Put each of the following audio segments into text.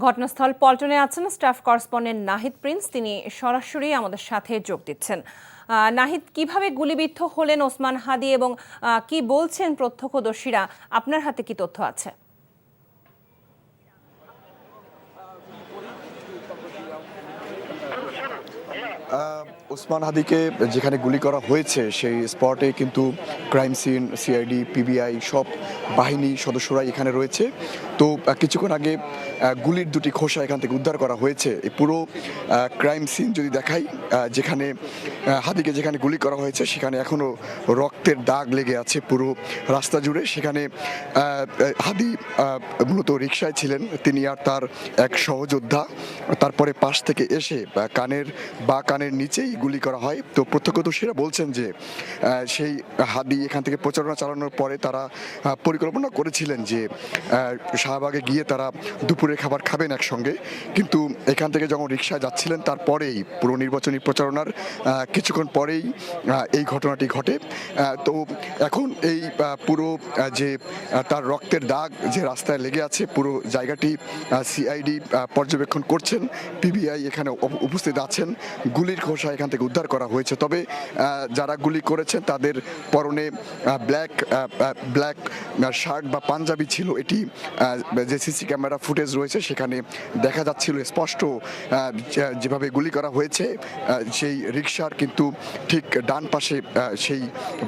ঘটনাস্থল পল্টনে আছেন staff correspondent Nahid Prince. তিনি সরাসরি আমাদের সাথে যোগ দিচ্ছেন। নাহিদ, কিভাবে গুলিবিদ্ধ হলেন ওসমান হাদি এবং কি বলছেন প্রত্যক্ষদর্শীরা? আপনার হাতে কি তথ্য আছে? ওসমান হাদিকে যেখানে গুলি করা হয়েছে সেই স্পটে কিন্তু ক্রাইম সিন, সিআইডি, পিবিআই সব বাহিনী সদস্যরা এখানে রয়েছে। তো কিছুক্ষণ আগে গুলির দুটি খোসা এখান থেকে উদ্ধার করা হয়েছে। এই পুরো ক্রাইম সিন যদি দেখাই, যেখানে হাদিকে যেখানে গুলি করা হয়েছে সেখানে এখনও রক্তের দাগ লেগে আছে পুরো রাস্তা জুড়ে। সেখানে হাদি মূলত রিকশায় ছিলেন, তিনি আর তার এক সহযোদ্ধা। তারপরে পাশ থেকে এসে কানের নিচেই গুলি করা হয়। তো প্রত্যক্ষদর্শীরা বলছেন যে সেই হাদি এখান থেকে প্রচারণা চালানোর পরে তারা পরিকল্পনা করেছিলেন যে শাহবাগে গিয়ে তারা দুপুরের খাবার খাবেন একসঙ্গে। কিন্তু এখান থেকে যখন রিকশায় যাচ্ছিলেন তারপরেই পুরো নির্বাচনী প্রচারণার কিছুক্ষণ পরেই এই ঘটনাটি ঘটে। তো এখন এই পুরো যে তার রক্তের দাগ যে রাস্তায় লেগে আছে, পুরো জায়গাটি সিআইডি পর্যবেক্ষণ করছেন, পিবিআই এখানে উপস্থিত আছেন। গুলির খোসা এখান থেকে উদ্ধার করা হয়েছে। তবে যারা গুলি করেছেন তাদের পরনে ব্ল্যাক শার্ট বা পাঞ্জাবি ছিল। এটি যে সিসি ক্যামেরা ফুটেজ রয়েছে সেখানে দেখা যাচ্ছিল স্পষ্ট। যেভাবে গুলি করা হয়েছে সেই রিকশার কিন্তু ঠিক ডান পাশে সেই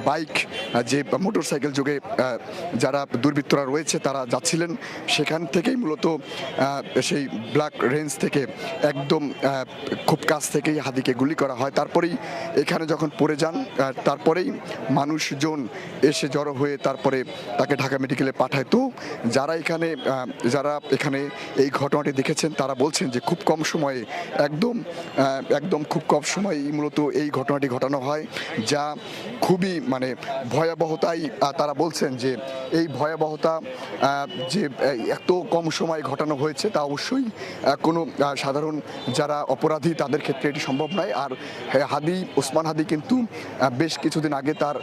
বাইক যে মোটরসাইকেল যোগে যারা দুর্বৃত্তরা রয়েছে তারা যাচ্ছিলেন, সেখান থেকেই মূলত সেই ব্ল্যাক রেঞ্জ থেকে একদম খুব কাছ থেকেই হাদিকে গুলি করা হয়। তারপরেই এখানে যখন পড়ে যান তারপরেই মানুষজন এসে জড়ো হয়ে তারপরে তাকে ঢাকা মেডিকেলে পাঠায়। তো যারা এখানে এই ঘটনাটি দেখেছেন তারা বলছেন যে খুব কম সময়ে একদম খুব কম সময়ে মূলত এই ঘটনাটি ঘটানো হয়, যা খুবই ভয়াবহতাই। তারা বলছেন যে এই ভয়াবহতা যে এত কম সময়ে ঘটানো হয়েছে তা অবশ্যই কোনো সাধারণ যারা অপরাধী তাদের ক্ষেত্রে এটি সম্ভব নয়। আর ওসমান হাদি কিন্তু বেশ কিছুদিন আগে তার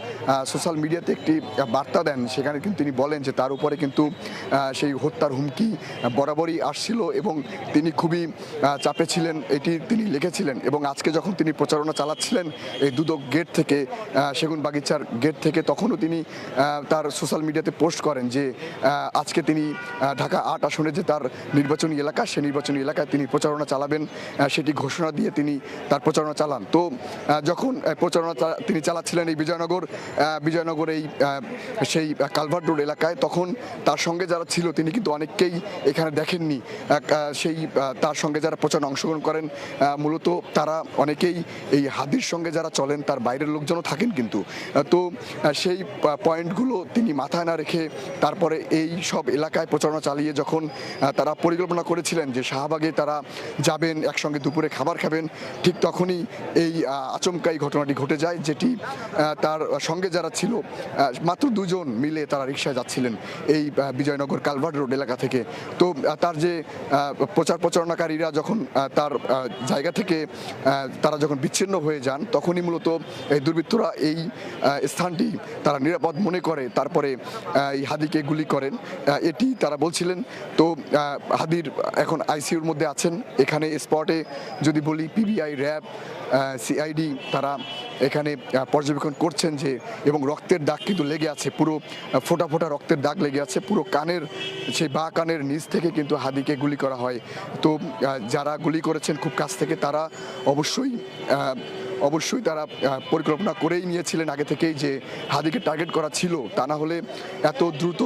সোশ্যাল মিডিয়াতে একটি বার্তা দেন, সেখানে কিন্তু তিনি বলেন যে তার উপরে কিন্তু সেই হত্যার হুমকি বরাবরই আসছিল এবং তিনি খুবই চাপে ছিলেন, এটি তিনি লিখেছিলেন। এবং আজকে যখন তিনি প্রচারণা চালাচ্ছিলেন এই দুদক গেট থেকে, সেগুন বাগিচার গেট থেকে, তখনও তিনি তার সোশ্যাল মিডিয়াতে পোস্ট করেন যে আজকে তিনি ঢাকা ৮ আসনে যে তার নির্বাচনী এলাকা, সেই নির্বাচনী এলাকায় তিনি প্রচারণা চালাবেন সেটি ঘোষণা দিয়ে তিনি তার প্রচারণা চালান। তো যখন প্রচারণা তিনি চালাচ্ছিলেন এই বিজয়নগর এই সেই কালভার্ট রোড এলাকায়, তখন তার সঙ্গে যারা ছিল তিনি কিন্তু অনেককেই এখানে দেখেননি। সেই তার সঙ্গে যারা প্রচারণা অংশগ্রহণ করেন মূলত তারা অনেকেই এই হাদির সঙ্গে যারা চলেন তার বাইরের লোকজনও থাকেন কিন্তু। তো সেই পয়েন্টগুলো তিনি মাথায় না রেখে তারপরে এই সব এলাকায় প্রচারণা চালিয়ে যখন তারা পরিকল্পনা করেছিলেন যে শাহবাগে তারা যাবেন, একসঙ্গে দুপুরে খাবার খাবেন, ঠিক তখনই এই আচমকাই ঘটনাটি ঘটে যায়, যেটি তার সঙ্গে যারা ছিল মাত্র 2 জন মিলে তারা রিকশায় যাচ্ছিলেন এই বিজয়নগর কালভার্ট রোড এলাকা থেকে। তো তার যে প্রচারণাকারীরা যখন তার জায়গা থেকে তারা যখন বিচ্ছিন্ন হয়ে যান, তখনই মূলত এই দুর্বৃত্তরা এই স্থানটি তারা নিরাপদ মনে করে তারপরে এই হাদিকে গুলি করেন, এটি তারা বলছিলেন। তো হাদির এখন আইসিইউর মধ্যে আছেন। এখানে স্পটে যদি বলি পিবিআই, র্যাব, সিআইডি তারা এখানে পর্যবেক্ষণ করছেন যে, এবং রক্তের দাগ কিন্তু লেগে আছে, পুরো ফোটা ফোটা রক্তের দাগ লেগে আছে পুরো কানের, সেই কানের নিচ থেকে কিন্তু হাদিকে গুলি করা হয়। তো যারা গুলি করেছেন খুব কাছ থেকে তারা অবশ্যই তারা পরিকল্পনা করেই নিয়েছিলেন আগে থেকেই যে হাদিকে টার্গেট করা ছিল, তা না হলে এত দ্রুত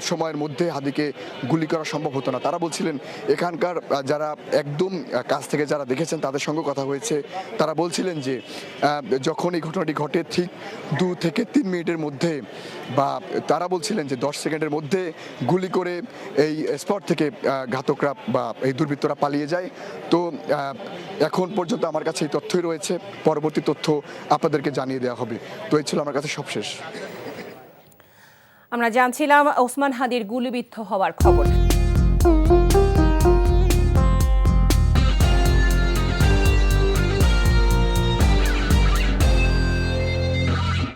সময়ের মধ্যে হাদিকে গুলি করা সম্ভব হতো না। তারা বলছিলেন, এখানকার যারা একদম কাছ থেকে যারা দেখেছেন তাদের সঙ্গে কথা হয়েছে, তারা বলছিলেন যে যখন এই ঘটনাটি ঘটে ঠিক 2 থেকে 3 মিনিটের মধ্যে, বা তারা বলছিলেন যে 10 সেকেন্ডের মধ্যে গুলি করে এই স্পট থেকে ঘাতকরা বা এই দুর্বৃত্তরা পালিয়ে যায়। তো এখন পর্যন্ত আমার কাছে এই তথ্যই রয়েছে, পরবর্তী তথ্য আপনাদেরকে জানিয়ে দেওয়া হবে। তো এই ছিল আমার কাছে সবশেষ। আমরা জানছিলাম ওসমান হাদির গুলিবিদ্ধ হওয়ার খবর।